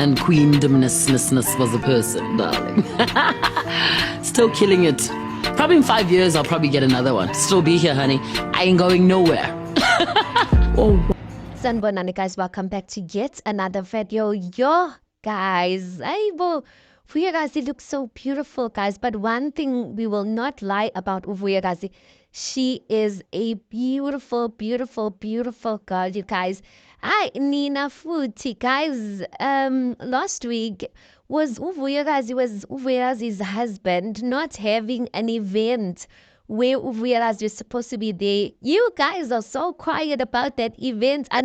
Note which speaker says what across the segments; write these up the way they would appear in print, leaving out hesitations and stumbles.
Speaker 1: and queendomness was a person, darling. Still killing it. Probably in 5 years, I'll probably get another one. Still be here, honey. I ain't going nowhere. Oh.
Speaker 2: Sanibonani guys, welcome back to yet another video. Yo guys, Vuyokazi looks so beautiful guys, but one thing we will not lie about Vuyokazi, she is a beautiful girl, you guys. Nina Futi guys, last week was Vuyokazi's husband not having an event where Vuyokazi was supposed to be there. You guys are so quiet about that event. How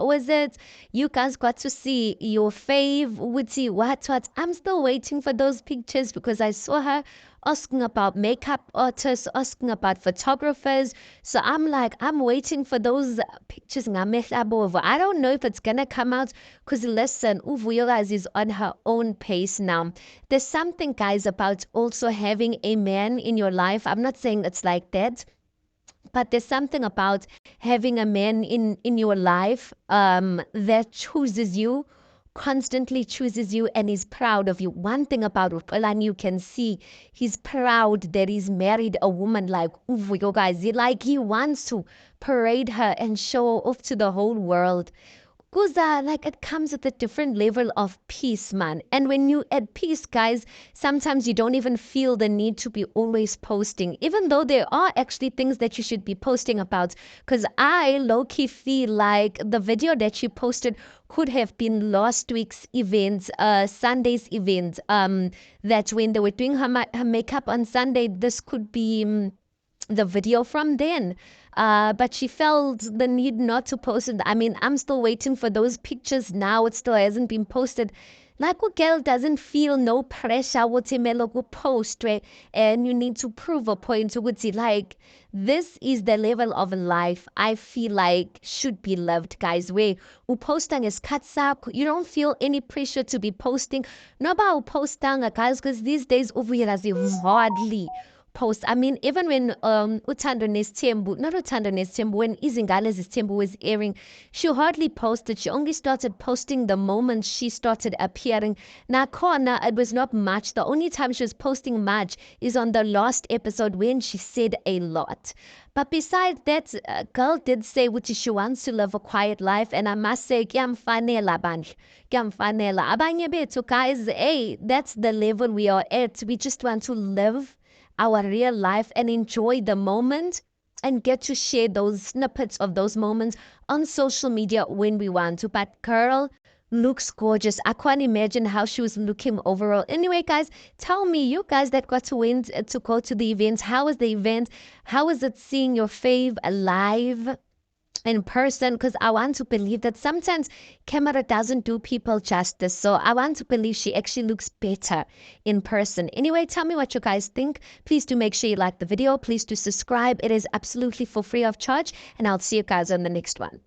Speaker 2: was it? You guys got to see your fave. What? I'm still waiting for those pictures because I saw her asking about makeup artists, asking about photographers. So I'm like, I'm waiting for those pictures. I don't know if it's gonna come out because listen, Vuyokazi is on her own pace now. There's something, guys, about also having a man in your life. I'm not saying it's like that, but there's something about having a man in your life that chooses you, constantly chooses you, and is proud of you. One thing about Upalan, you can see he's proud that he's married a woman like Vuyokazi. Like he wants to parade her and show off to the whole world. Because like it comes with a different level of peace, man. And when you at peace, guys, sometimes you don't even feel the need to be always posting, even though there are actually things that you should be posting about. Because I low-key feel like the video that she posted could have been last week's event, Sunday's event. That when they were doing her makeup on Sunday, this could be the video from then. But she felt the need not to post it. I mean, I'm still waiting for those pictures now. It still hasn't been posted. Like a girl doesn't feel no pressure to post, right? And you need to prove a point to like this is the level of life I feel like should be loved, guys. Where posting is cuts up, you don't feel any pressure to be posting. No about posting, guys, because these days hardly post. I mean, even when Uthando Nestembu, not Uthando Nestembu, when Izingales Nestembu was airing, she hardly posted. She only started posting the moment she started appearing. Now, Kona, it was not much. The only time she was posting much is on the last episode when she said a lot. But besides that, girl did say which she wants to live a quiet life, and I must say, kuyamfanela bandla, kuyamfanela. Abanye bethu, guys, hey, that's the level we are at. We just want to live our real life and enjoy the moment and get to share those snippets of those moments on social media when we want to. But girl looks gorgeous. I can't imagine how she was looking overall. Anyway, guys, tell me, you guys that got to win to go to the event, how was the event? How was it seeing your fave live in person? Because I want to believe that sometimes camera doesn't do people justice, so I want to believe she actually looks better in person. Anyway, tell me what you guys think. Please do make sure you like the video. Please do subscribe. It is absolutely for free of charge, and I'll see you guys on the next one.